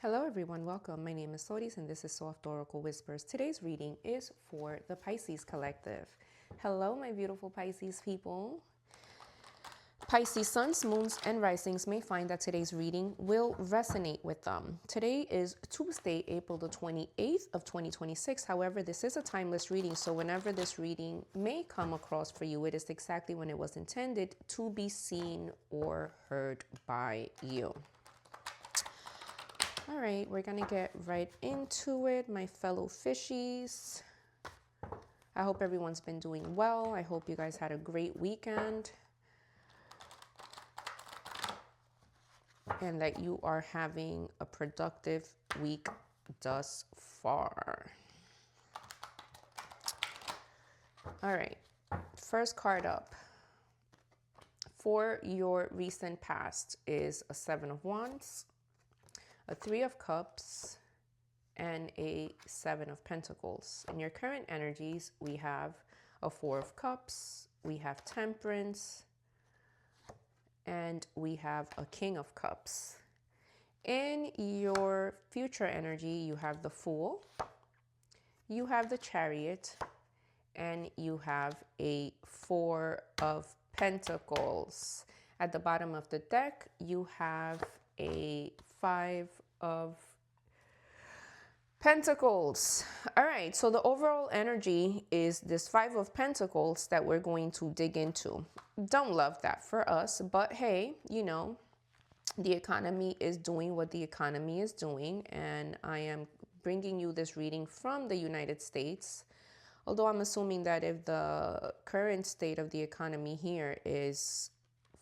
Hello everyone, welcome. My name is Sotis and this is Soft Oracle Whispers. Today's reading is for the Pisces Collective. Hello my beautiful Pisces people. Pisces suns, moons, and risings may find that today's reading will resonate with them. Today is Tuesday, April the 28th of 2026. However, this is a timeless reading, so whenever this reading may come across for you, it is exactly when it was intended to be seen or heard by you. All right, we're going to get right into it, my fellow fishies. I hope everyone's been doing well. I hope you guys had a great weekend. And that you are having a productive week thus far. All right, first card up for your recent past is a Seven of Wands, a Three of Cups, and a Seven of Pentacles. In your current energies, we have a Four of Cups, we have Temperance, and we have a King of Cups. In your future energy, you have the Fool, you have the Chariot, and you have a Four of Pentacles. At the bottom of the deck, you have a Five of Pentacles. All right, so the overall energy is this Five of Pentacles that we're going to dig into. Don't love that for us, but hey, you know, the economy is doing what the economy is doing, and I am bringing you this reading from the United States. Although I'm assuming that if the current state of the economy here is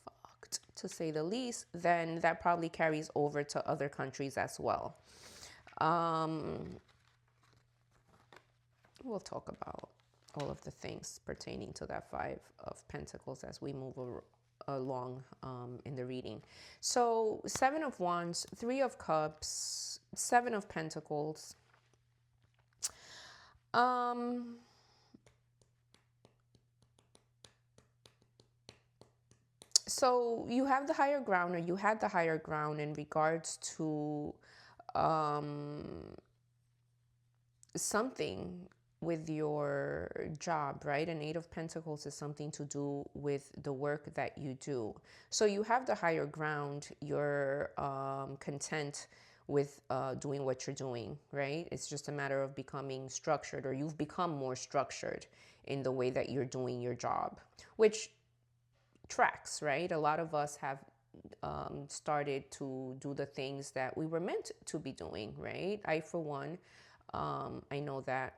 fucked, to say the least, then that probably carries over to other countries as well. We'll talk about all of the things pertaining to that Five of Pentacles as we move along in the reading. So Seven of Wands, Three of Cups, Seven of Pentacles. So you have the higher ground, or you had the higher ground in regards to something with your job, right? An Eight of Pentacles is something to do with the work that you do. So you have the higher ground. You're content with doing what you're doing, right? It's just a matter of becoming structured, or you've become more structured in the way that you're doing your job, which tracks, right? A lot of us have started to do the things that we were meant to be doing, right? I, for one, I know that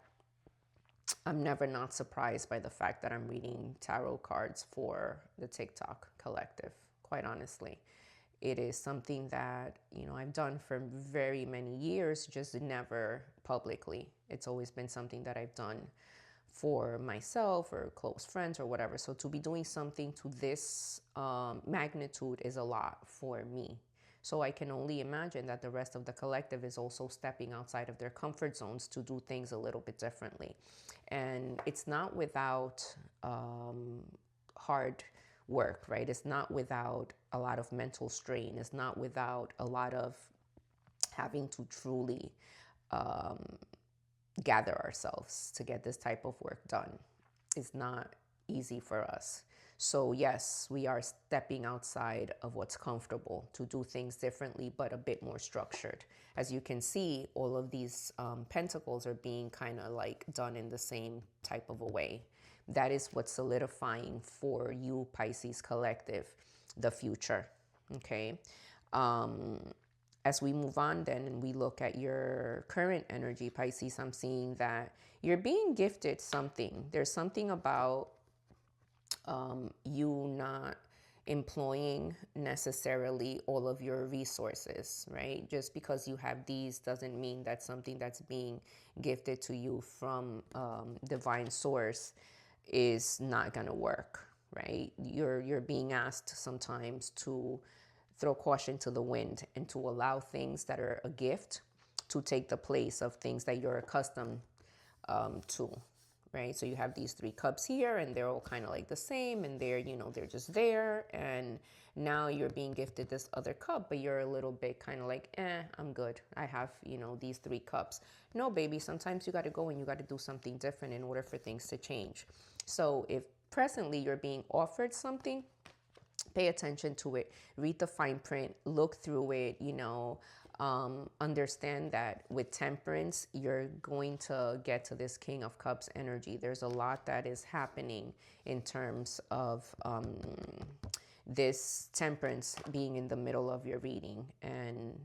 I'm never not surprised by the fact that I'm reading tarot cards for the TikTok collective, quite honestly. It is something that, you know, I've done for very many years, just never publicly. It's always been something that I've done for myself or close friends or whatever. So to be doing something to this magnitude is a lot for me. So I can only imagine that the rest of the collective is also stepping outside of their comfort zones to do things a little bit differently. And it's not without hard work, right? It's not without a lot of mental strain. It's not without a lot of having to truly gather ourselves to get this type of work done. It's not easy for us. So yes, we are stepping outside of what's comfortable to do things differently, but a bit more structured. As you can see, all of these pentacles are being kind of like done in the same type of a way. That is what's solidifying for you, Pisces Collective, the future, okay? As we move on then and we look at your current energy, Pisces, I'm seeing that you're being gifted something. There's something about you not employing necessarily all of your resources, right? Just because you have these doesn't mean that something that's being gifted to you from divine source is not gonna work, right? You're being asked sometimes to throw caution to the wind and to allow things that are a gift to take the place of things that you're accustomed to, right? So you have these three cups here, and they're all kind of like the same, and they're, they're just there. And now you're being gifted this other cup, but you're a little bit kind of like, I'm good. I have, these three cups. No, baby, sometimes you got to go and you got to do something different in order for things to change. So if presently you're being offered something, pay attention to it, read the fine print, look through it, understand that with temperance, you're going to get to this King of Cups energy. There's a lot that is happening in terms of this temperance being in the middle of your reading. And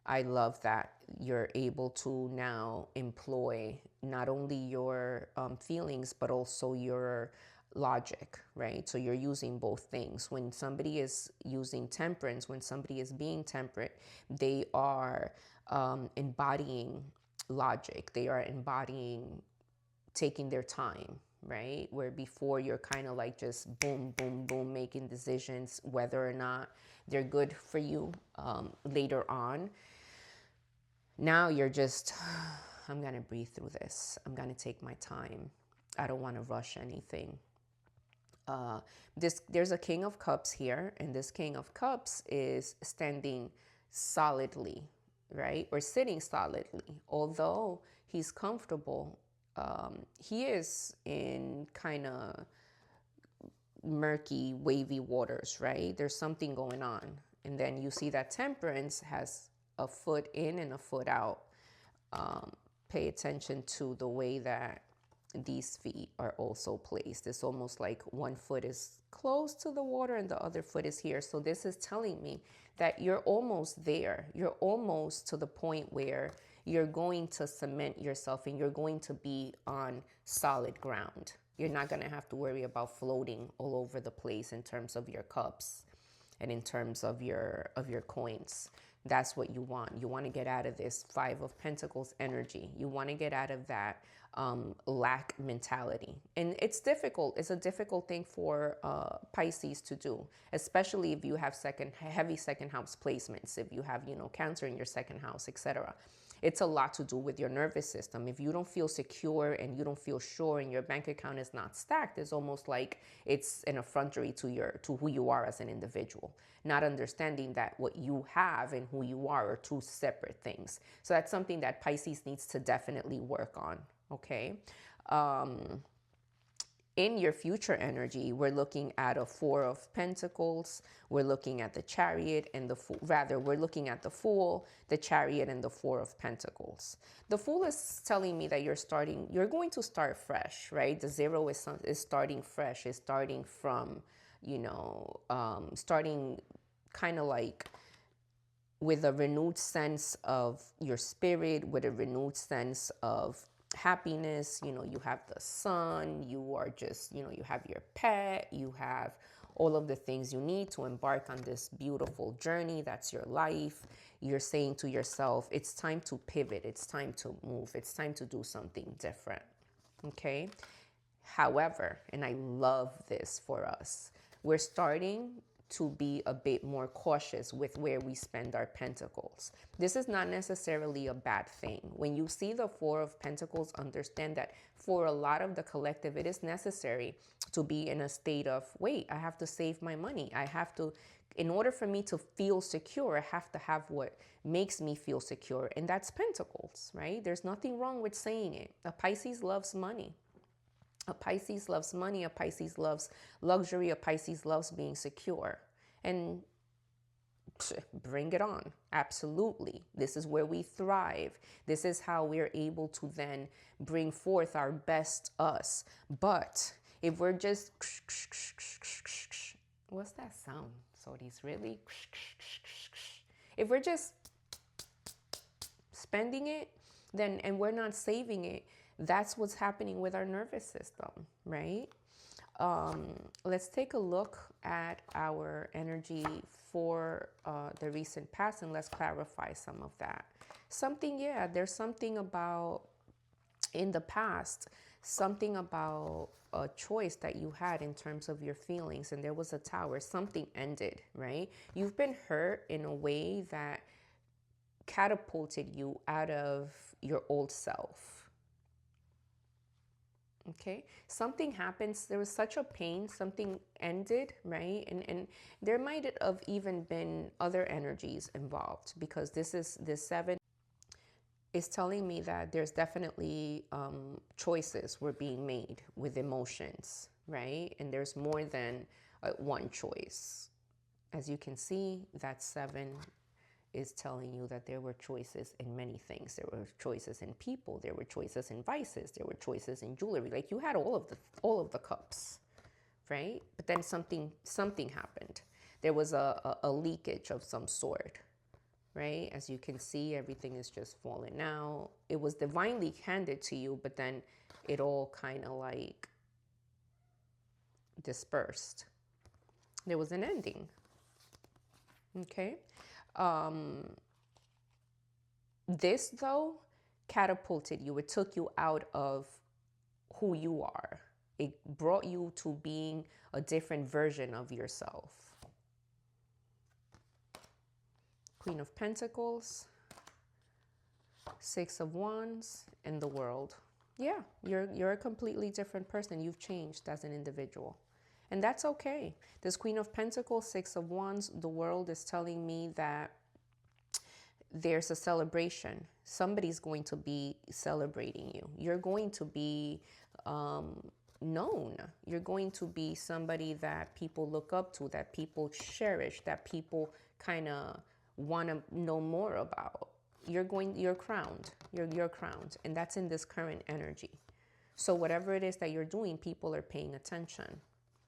I love that you're able to now employ not only your feelings, but also your logic, right? So you're using both things. When somebody is using temperance, when somebody is being temperate, they are embodying logic. They are embodying taking their time, right? Where before you're kind of like just boom, boom, boom, making decisions, whether or not they're good for you later on. Now you're just, I'm going to breathe through this. I'm going to take my time. I don't want to rush anything. There's a King of Cups here, and this King of Cups is standing solidly, right? Or sitting solidly. Although he's comfortable, he is in kind of murky, wavy waters, right? There's something going on. And then you see that Temperance has a foot in and a foot out. Pay attention to the way that these feet are also placed. It's almost like one foot is close to the water and the other foot is here. So this is telling me that you're almost there. You're almost to the point where you're going to cement yourself and you're going to be on solid ground. You're not going to have to worry about floating all over the place in terms of your cups and in terms of your coins. That's what you want. You want to get out of this Five of Pentacles energy. You want to get out of that lack mentality. And it's difficult. It's a difficult thing for Pisces to do, especially if you have heavy second house placements, if you have, Cancer in your second house, etc. It's a lot to do with your nervous system. If you don't feel secure and you don't feel sure and your bank account is not stacked, it's almost like it's an effrontery to who you are as an individual. Not understanding that what you have and who you are two separate things. So that's something that Pisces needs to definitely work on. Okay. In your future energy, we're looking at a Four of Pentacles. We're looking at the Chariot and the Fool. Rather, we're looking at the Fool, the Chariot, and the Four of Pentacles. The Fool is telling me that you're going to start fresh, right? The Zero is starting fresh. It's starting from, starting kind of like with a renewed sense of your spirit, with a renewed sense of happiness. You have the sun, you are just, you have your pet, you have all of the things you need to embark on this beautiful journey. That's your life. You're saying to yourself, it's time to pivot. It's time to move. It's time to do something different. Okay. However, and I love this for us, we're starting to be a bit more cautious with where we spend our pentacles. This is not necessarily a bad thing. When you see the Four of Pentacles, understand that for a lot of the collective, it is necessary to be in a state of, wait, I have to save my money. In order for me to feel secure, I have to have what makes me feel secure. And that's pentacles, right? There's nothing wrong with saying it. A Pisces loves money. A Pisces loves money. A Pisces loves luxury. A Pisces loves being secure. And bring it on. Absolutely. This is where we thrive. This is how we're able to then bring forth our best us. But if we're just, what's that sound? So these really, if we're just spending it, then, and we're not saving it, that's what's happening with our nervous system, right? Let's take a look at our energy for the recent past, and let's clarify some of that. There's something about in the past, something about a choice that you had in terms of your feelings, and there was a Tower. Something ended, right? You've been hurt in a way that catapulted you out of your old self. Okay, something happens. There was such a pain, something ended, right? And there might have even been other energies involved, because this seven is telling me that there's definitely choices were being made with emotions, right? And there's more than one choice. As you can see, that seven is telling you that there were choices in many things. There were choices in people. There were choices in vices. There were choices in jewelry. Like, you had all of the cups, right? But then something happened. There was a leakage of some sort, right? As you can see, everything is just falling out. It was divinely handed to you, but then it all kind of like dispersed. There was an ending. Okay. Um, this, though, catapulted you. It took you out of who you are. It brought you to being a different version of yourself. Queen of Pentacles, Six of Wands, and the World. Yeah, you're a completely different person. You've changed as an individual. And that's okay. This Queen of Pentacles, Six of Wands, the World is telling me that there's a celebration. Somebody's going to be celebrating you. You're going to be known. You're going to be somebody that people look up to, that people cherish, that people kind of want to know more about. You're crowned. You're crowned. And that's in this current energy. So whatever it is that you're doing, people are paying attention.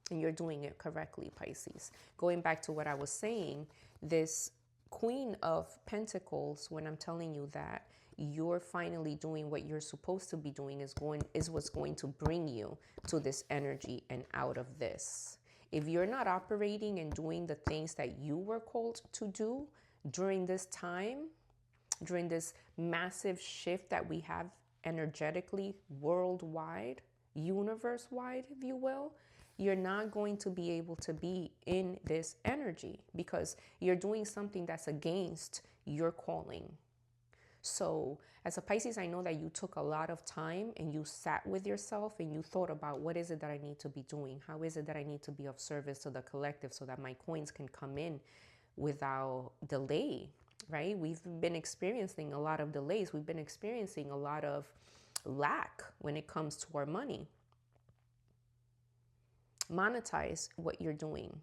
And you're doing it correctly, Pisces. Going back to what I was saying, this Queen of Pentacles, when I'm telling you that you're finally doing what you're supposed to be doing, is what's going to bring you to this energy and out of this. If you're not operating and doing the things that you were called to do during this time, during this massive shift that we have energetically, worldwide, universe wide, if you will, you're not going to be able to be in this energy, because you're doing something that's against your calling. So as a Pisces, I know that you took a lot of time and you sat with yourself and you thought about, what is it that I need to be doing? How is it that I need to be of service to the collective so that my coins can come in without delay, right? We've been experiencing a lot of delays. We've been experiencing a lot of lack when it comes to our money. Monetize what you're doing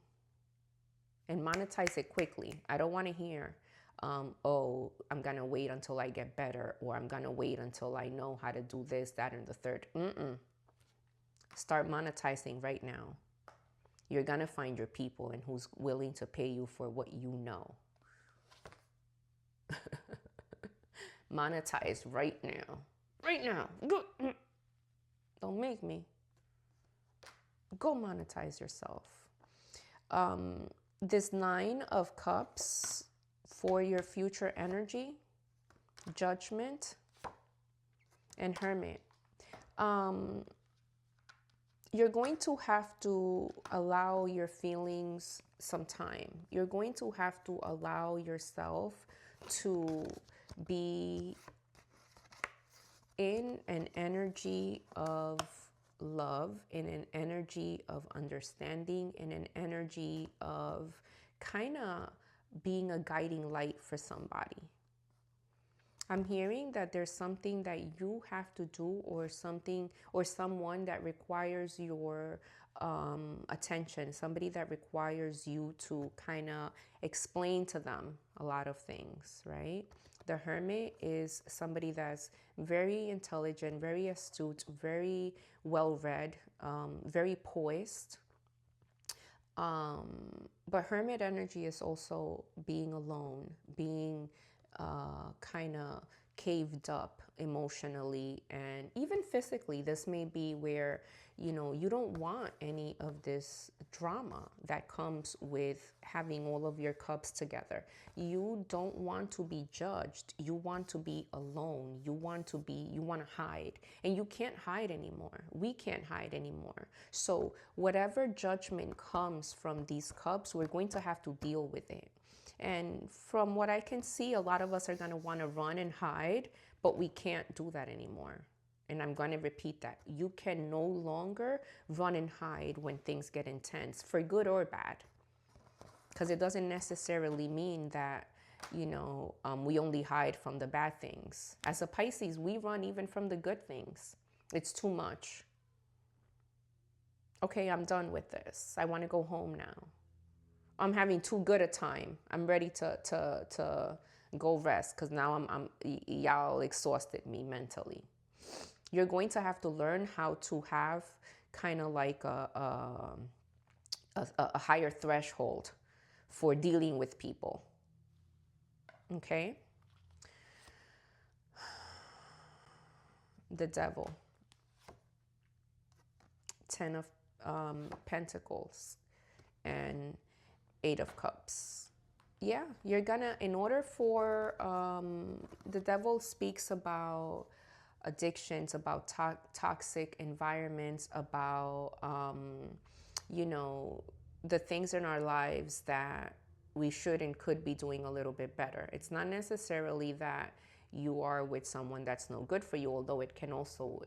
and monetize it quickly. I don't want to hear, oh, I'm going to wait until I get better, or I'm going to wait until I know how to do this, that, and the third. Start monetizing right now. You're going to find your people and who's willing to pay you for what you know. Monetize right now. Right now. Don't make me. Go monetize yourself. This Nine of Cups for your future energy, Judgment, and Hermit. You're going to have to allow your feelings some time. You're going to have to allow yourself to be in an energy of love, in an energy of understanding, in an energy of kind of being a guiding light for somebody. I'm hearing that there's something that you have to do, or something or someone that requires your attention, somebody that requires you to kind of explain to them a lot of things, right? The Hermit is somebody that's very intelligent, very astute, very well-read, very poised. But Hermit energy is also being alone, being kind of caved up emotionally and even physically. This may be where, you don't want any of this drama that comes with having all of your cups together. You don't want to be judged. You want to be alone. You want to hide, and you can't hide anymore. We can't hide anymore. So whatever judgment comes from these cups, we're going to have to deal with it. And from what I can see, a lot of us are going to want to run and hide, but we can't do that anymore. And I'm going to repeat that. You can no longer run and hide when things get intense, for good or bad. Because it doesn't necessarily mean that, we only hide from the bad things. As a Pisces, we run even from the good things. It's too much. Okay, I'm done with this. I want to go home now. I'm having too good a time. I'm ready to go rest because now y'all exhausted me mentally. You're going to have to learn how to have kind of like a higher threshold for dealing with people. Okay? The devil. 10 of Pentacles and 8 of Cups. Yeah, you're gonna, in order for, the devil speaks about addictions, about toxic environments, about, the things in our lives that we should and could be doing a little bit better. It's not necessarily that you are with someone that's no good for you, although it can also,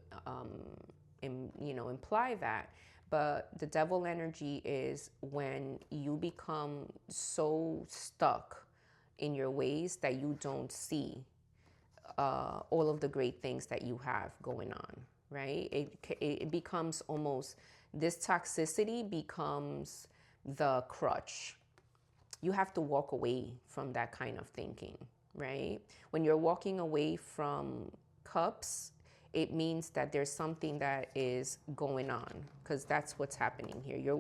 imply that. But the devil energy is when you become so stuck in your ways that you don't see all of the great things that you have going on, right? It becomes almost, this toxicity becomes the crutch. You have to walk away from that kind of thinking, right? When you're walking away from cups, it means that there's something that is going on, because that's what's happening here. You're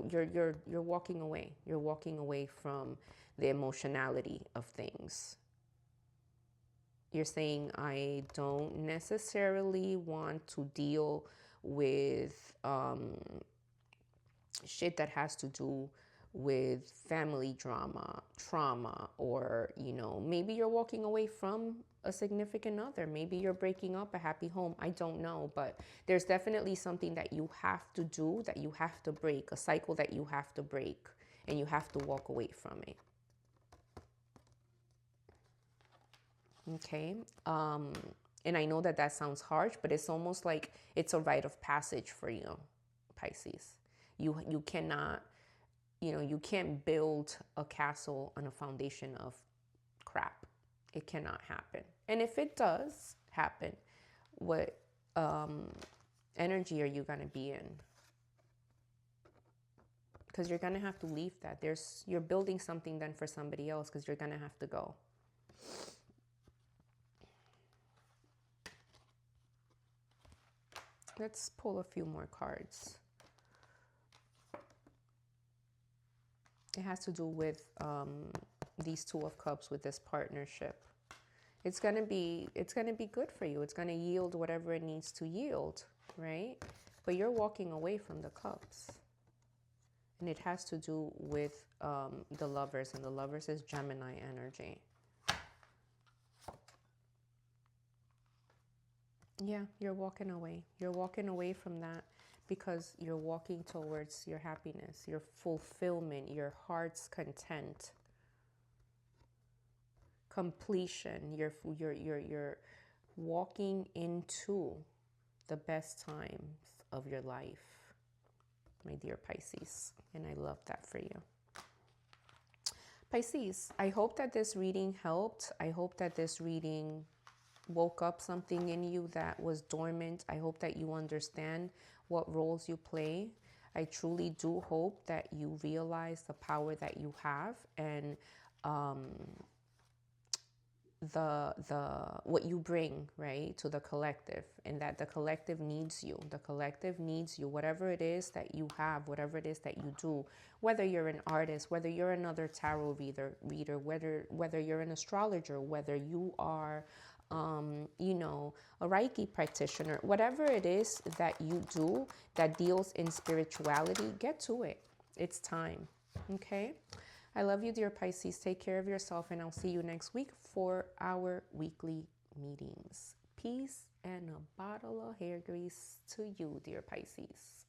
walking away. You're walking away from the emotionality of things. You're saying, I don't necessarily want to deal with shit that has to do with family drama, trauma, or, maybe you're walking away from a significant other. Maybe you're breaking up a happy home. I don't know, but there's definitely something that you have to do, that you have to break, a cycle that you have to break, and you have to walk away from it. Okay. And I know that sounds harsh, but it's almost like it's a rite of passage for you, Pisces. You cannot, you can't build a castle on a foundation of crap. It cannot happen. And if it does happen, what energy are you going to be in? Because you're going to have to leave that. You're building something then for somebody else, because you're going to have to go. Let's pull a few more cards. It has to do with these 2 of Cups, with this partnership. It's gonna be good for you. It's gonna yield whatever it needs to yield, right? But you're walking away from the Cups, and it has to do with the Lovers, and the Lovers is Gemini energy. Yeah, you're walking away. You're walking away from that because you're walking towards your happiness, your fulfillment, your heart's content, completion. You're walking into the best times of your life, my dear Pisces. And I love that for you. Pisces, I hope that this reading helped. I hope that this reading woke up something in you that was dormant. I hope that you understand what roles you play. I truly do hope that you realize the power that you have, and what you bring, right, to the collective, and that the collective needs you. The collective needs you. Whatever it is that you have, whatever it is that you do, whether you're an artist, whether you're another tarot reader, whether you're an astrologer, whether you are a Reiki practitioner, whatever it is that you do that deals in spirituality, get to it. It's time. Okay? I love you, dear Pisces. Take care of yourself, and I'll see you next week for our weekly meetings. Peace and a bottle of hair grease to you, dear Pisces.